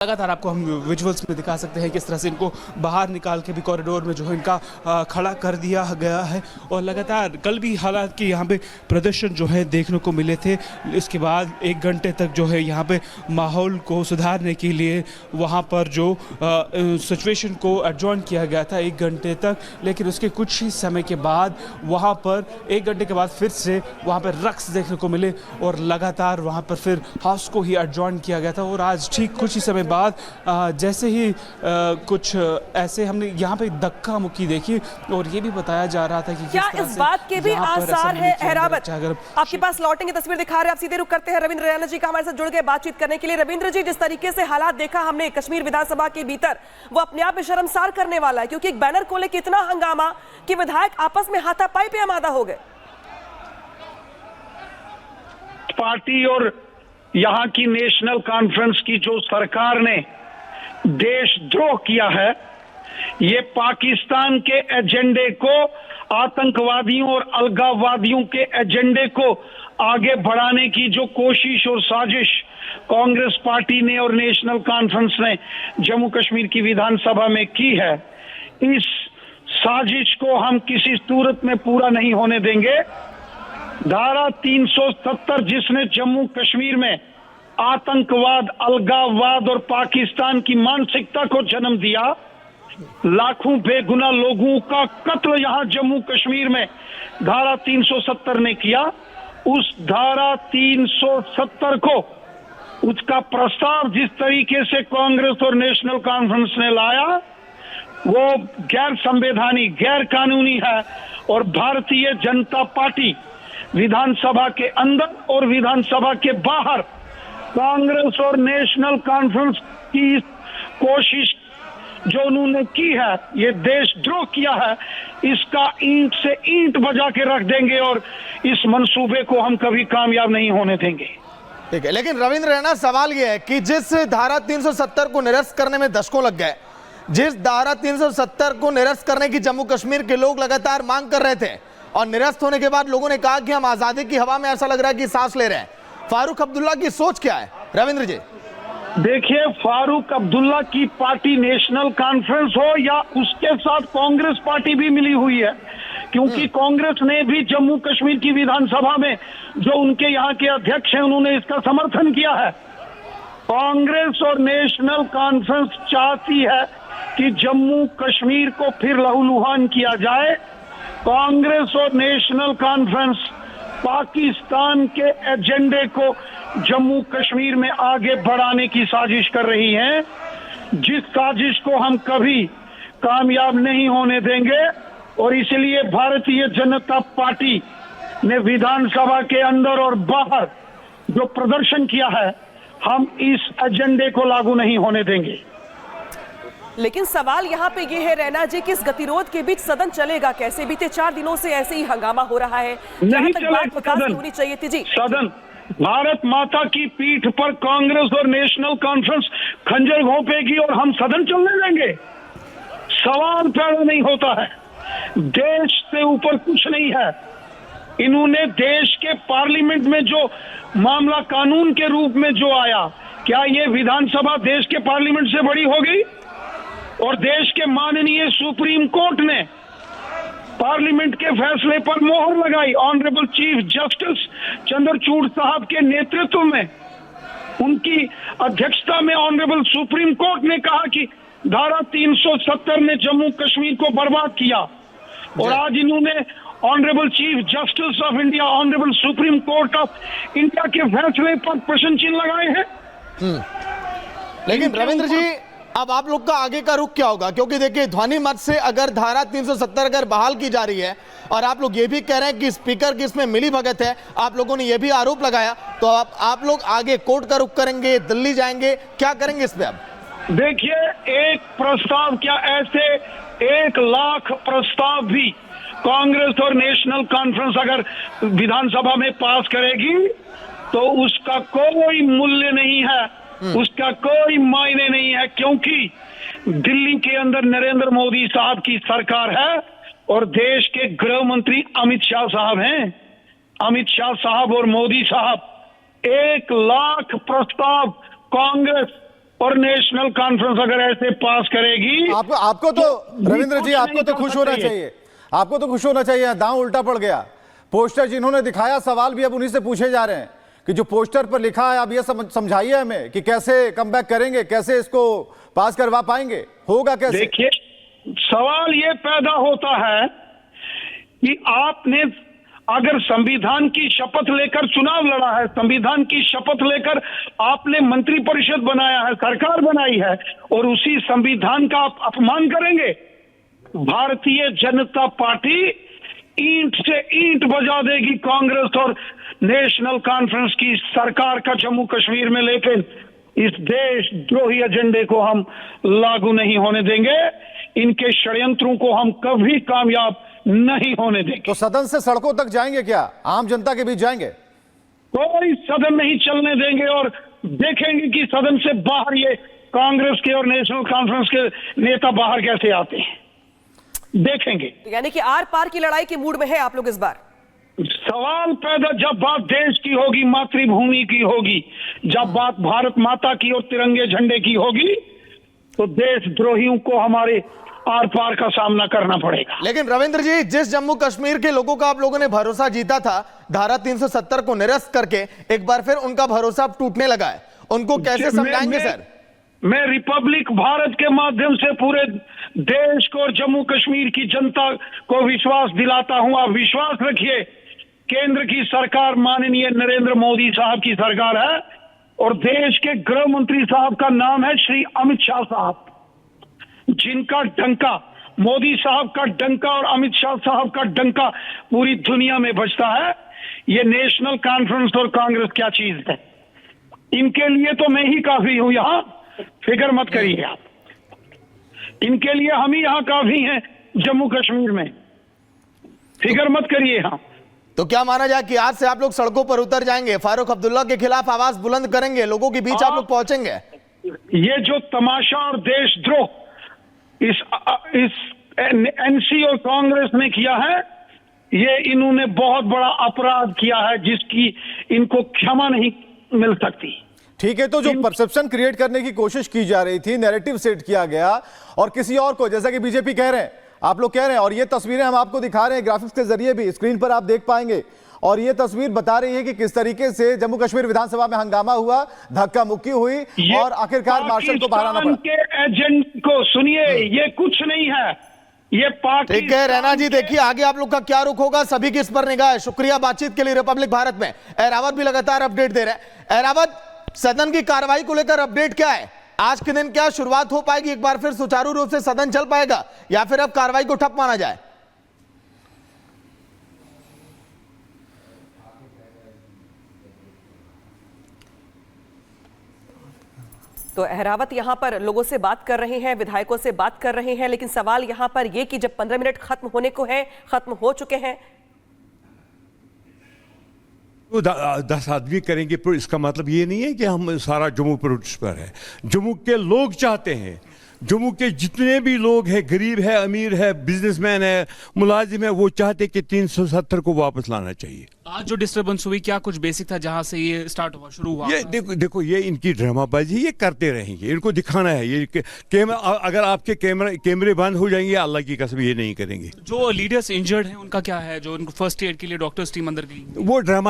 लगातार आपको हम विजुअल्स में दिखा सकते हैं किस तरह से इनको बाहर निकाल के भी कॉरिडोर में जो है इनका खड़ा कर दिया गया है। और लगातार कल भी हालांकि यहाँ पे प्रदर्शन जो है देखने को मिले थे। इसके बाद 1 घंटे तक जो है यहाँ पे माहौल को सुधारने के लिए वहाँ पर जो सिचुएशन को एडजॉर्न किया गया था 1 घंटे तक, लेकिन उसके कुछ ही समय के बाद वहाँ पर 1 घंटे के बाद फिर से वहाँ पर रक्स देखने को मिले और लगातार वहाँ पर फिर हाउस को ही एडजॉर्न किया गया था। और आज ठीक कुछ ही समय बाद जैसे ही कुछ ऐसे हमने यहाँ पे धक्का मुक्की देखी और ये भी बताया जा रहा था कि क्या इस बात के भी आसार है अहरावत? आपके पास लौटेंगे, तस्वीर दिखा रहे हैं, आप सीधे रुक करते हैं रविंद्र रैना जी का हमारे साथ जुड़ गए बातचीत करने के लिए। रविंद्र जी, जिस तरीके से हालात देखा हमने कश्मीर विधानसभा के भीतर, वो अपने आप में शर्मसार करने वाला है, क्योंकि एक बैनर को लेकर इतना हंगामा कि विधायक आपस में हाथापाई पे आमादा हो गए। पार्टी और यहां की नेशनल कॉन्फ्रेंस की जो सरकार ने देशद्रोह किया है, ये पाकिस्तान के एजेंडे को, आतंकवादियों और अलगाववादियों के एजेंडे को आगे बढ़ाने की जो कोशिश और साजिश कांग्रेस पार्टी ने और नेशनल कॉन्फ्रेंस ने जम्मू कश्मीर की विधानसभा में की है, इस साजिश को हम किसी सूरत में पूरा नहीं होने देंगे। धारा 370 जिसने जम्मू कश्मीर में आतंकवाद, अलगाववाद और पाकिस्तान की मानसिकता को जन्म दिया, लाखों बेगुनाह लोगों का कत्ल यहां जम्मू कश्मीर में धारा 370 ने किया, उस धारा 370 को, उसका प्रस्ताव जिस तरीके से कांग्रेस और नेशनल कॉन्फ्रेंस ने लाया, वो गैर संवैधानिक, गैर कानूनी है। और भारतीय जनता पार्टी विधानसभा के अंदर और विधानसभा के बाहर कांग्रेस और नेशनल कॉन्फ्रेंस की कोशिश जो उन्होंने की है, ये देशद्रोह किया है, इसका ईंट से ईंट बजा के रख देंगे और इस मंसूबे को हम कभी कामयाब नहीं होने देंगे। ठीक है, लेकिन रविंद्र रैना, सवाल यह है कि जिस धारा 370 को निरस्त करने में दशकों लग गए, जिस धारा 370 को निरस्त करने की जम्मू कश्मीर के लोग लगातार मांग कर रहे थे और निरस्त होने के बाद लोगों ने कहा कि हम आजादी की हवा में ऐसा लग रहा है कि सांस ले रहे हैं, फारूक अब्दुल्ला की सोच क्या है? रविंद्र जी देखिए, फारूक अब्दुल्ला की पार्टी नेशनल कॉन्फ्रेंस हो या उसके साथ कांग्रेस पार्टी भी मिली हुई है, क्योंकि कांग्रेस ने भी जम्मू कश्मीर की विधानसभा में जो उनके यहाँ के अध्यक्ष हैं, उन्होंने इसका समर्थन किया है। कांग्रेस और नेशनल कॉन्फ्रेंस चाहती है कि जम्मू कश्मीर को फिर लहूलुहान किया जाए। कांग्रेस और नेशनल कॉन्फ्रेंस पाकिस्तान के एजेंडे को जम्मू कश्मीर में आगे बढ़ाने की साजिश कर रही हैं, जिस साजिश को हम कभी कामयाब नहीं होने देंगे। और इसलिए भारतीय जनता पार्टी ने विधानसभा के अंदर और बाहर जो प्रदर्शन किया है, हम इस एजेंडे को लागू नहीं होने देंगे। लेकिन सवाल यहाँ पे ये है रैना जी कि इस गतिरोध के बीच सदन चलेगा कैसे? बीते 4 दिनों से ऐसे ही हंगामा हो रहा है, नहीं चलेगा सदन, होनी चाहिए थी जी। सदन भारत माता की पीठ पर कांग्रेस और नेशनल कॉन्फ्रेंस खंजर घोंपेगी और हम सदन चलने देंगे? सवाल पैदा नहीं होता है। देश से ऊपर कुछ नहीं है। इन्होंने देश के पार्लियामेंट में जो मामला कानून के रूप में जो आया, क्या ये विधानसभा देश के पार्लियामेंट से बड़ी हो गई? और देश के माननीय सुप्रीम कोर्ट ने पार्लियामेंट के फैसले पर मोहर लगाई। ऑनरेबल चीफ जस्टिस चंद्रचूड़ साहब के नेतृत्व में, उनकी अध्यक्षता में ऑनरेबल सुप्रीम कोर्ट ने कहा कि धारा 370 ने जम्मू कश्मीर को बर्बाद किया। और आज इन्होंने honourable chief justice of India, honourable supreme court of India के फैसले पर प्रश्न चिन्ह लगाए हैं। लेकिन रविंद्र जी, अब आप लोग का आगे का रुख क्या होगा? क्योंकि देखिए, ध्वनि मत से अगर धारा 370 अगर बहाल की जा रही है और आप लोग ये भी कह रहे हैं कि स्पीकर की इसमें मिली भगत है, आप लोगों ने ये भी आरोप लगाया, तो आप लोग आगे कोर्ट का रुख करेंगे, दिल्ली जाएंगे, क्या करेंगे इस पे? अब देखिए, एक प्रस्ताव क्या, ऐसे 1 लाख प्रस्ताव भी कांग्रेस और नेशनल कॉन्फ्रेंस अगर विधानसभा में पास करेगी तो उसका कोई मूल्य नहीं है, उसका कोई मायने नहीं है, क्योंकि दिल्ली के अंदर नरेंद्र मोदी साहब की सरकार है और देश के गृह मंत्री अमित शाह साहब हैं। अमित शाह साहब और मोदी साहब 1 लाख प्रस्ताव कांग्रेस और नेशनल कॉन्फ्रेंस अगर ऐसे पास करेगी, आपको तो रविंद्र जी, आपको तो खुश होना चाहिए, आपको तो खुश होना चाहिए। दांव उल्टा पड़ गया। पोस्टर जिन्होंने दिखाया, सवाल भी अब उन्हीं से पूछे जा रहे हैं कि जो पोस्टर पर लिखा है, अब ये समझाइए हमें कि कैसे कमबैक करेंगे, कैसे इसको पास करवा पाएंगे, होगा कैसे? देखिए, सवाल ये पैदा होता है कि आपने अगर संविधान की शपथ लेकर चुनाव लड़ा है, संविधान की शपथ लेकर आपने मंत्रिपरिषद बनाया है, सरकार बनाई है, और उसी संविधान का आप अपमान करेंगे? भारतीय जनता पार्टी ईंट से ईंट बजा देगी कांग्रेस और नेशनल कॉन्फ्रेंस की सरकार का जम्मू कश्मीर में, लेकिन इस देशद्रोही एजेंडे को हम लागू नहीं होने देंगे। इनके षड्यंत्रों को हम कभी कामयाब नहीं होने देंगे। तो सदन से सड़कों तक जाएंगे क्या? आम जनता के बीच जाएंगे? कोई सदन नहीं चलने देंगे और देखेंगे कि सदन से बाहर ये कांग्रेस के और नेशनल कॉन्फ्रेंस के नेता बाहर कैसे आते हैं, देखेंगे। तो यानी कि आर पार की लड़ाई के मूड में है आप लोग इस बार? सवाल पैदा जब बात देश की होगी, मातृभूमि की होगी, जब बात भारत माता की और तिरंगे झंडे की होगी, तो देशद्रोहियों को हमारे आर पार का सामना करना पड़ेगा। लेकिन रविंद्र जी, जिस जम्मू कश्मीर के लोगों का आप लोगों ने भरोसा जीता था, धारा 370 को निरस्त करके एक बार फिर उनका भरोसा अब टूटने लगा है, उनको कैसे समझाएंगे सर? मैं रिपब्लिक भारत के माध्यम से पूरे देश को और जम्मू कश्मीर की जनता को विश्वास दिलाता हूं। आप विश्वास रखिए, केंद्र की सरकार माननीय नरेंद्र मोदी साहब की सरकार है और देश के गृह मंत्री साहब का नाम है श्री अमित शाह साहब, जिनका डंका, मोदी साहब का डंका और अमित शाह साहब का डंका पूरी दुनिया में बजता है। ये नेशनल कॉन्फ्रेंस और कांग्रेस क्या चीज है, इनके लिए तो मैं ही काफी हूं, यहां फिक्र मत करिए आप, इनके लिए हम ही यहां काफी हैं जम्मू कश्मीर में, फिक्र मत करिए। यहां तो क्या माना जाए कि आज से आप लोग सड़कों पर उतर जाएंगे, फारूक अब्दुल्ला के खिलाफ आवाज बुलंद करेंगे, लोगों के बीच आप लोग पहुंचेंगे? ये जो तमाशा और देशद्रोह इस एनसी और कांग्रेस ने किया है, ये इन्होंने बहुत बड़ा अपराध किया है जिसकी इनको क्षमा नहीं मिल सकती। ठीक है, तो जो परसेप्शन क्रिएट करने की कोशिश की जा रही थी, नैरेटिव सेट किया गया और किसी और को, जैसा कि बीजेपी कह रहे हैं, आप लोग कह रहे हैं, और ये तस्वीरें हम आपको दिखा रहे हैं ग्राफिक्स के जरिए भी, स्क्रीन पर आप देख पाएंगे, और ये तस्वीर बता रही है कि किस तरीके से जम्मू कश्मीर विधानसभा में हंगामा हुआ, धक्का मुक्की हुई और आखिरकार मार्शल को बाहर आना पड़ा। के एजेंट को सुनिए, ये कुछ नहीं है, ये पाकिस्तान। ठीक है रैना जी, देखिए आगे आप लोग का क्या रुख होगा, सभी की इस पर निगाह है। शुक्रिया बातचीत के लिए रिपब्लिक भारत में। एहरावत भी लगातार अपडेट दे रहे हैं। एहरावत, सदन की कार्रवाई को लेकर अपडेट क्या है? आज के दिन क्या शुरुआत हो पाएगी, एक बार फिर सुचारू रूप से सदन चल पाएगा या फिर अब कार्रवाई को ठप माना जाए? तो अहरावत यहां पर लोगों से बात कर रहे हैं, विधायकों से बात कर रहे हैं, लेकिन सवाल यहां पर यह कि जब 15 मिनट खत्म होने को है, खत्म हो चुके हैं, तो 10 आदमी करेंगे, पर इसका मतलब ये नहीं है कि हम सारा जम्मू पर है। जम्मू के लोग चाहते हैं, जम्मू के जितने भी लोग हैं, गरीब है, अमीर है, बिजनेसमैन है, मुलाजिम है, वो चाहते कि 370 को वापस लाना चाहिए। आज जो डिस्टर्बेंस हुई, क्या कुछ बेसिक था जहां से ये स्टार्ट हुआ, शुरू हुआ? ये देखो ये इनकी ड्रामाबाजी, ये करते रहेंगे, इनको दिखाना है। ये कैमरा, अगर आपके कैमरे बंद हो जाएंगे, अल्लाह की कसम ये नहीं करेंगे। जो लीडर्स इंजर्ड हैं उनका क्या है, जो उनको फर्स्ट एड के लिए डॉक्टर्स टीम अंदर गई? वो ड्रामा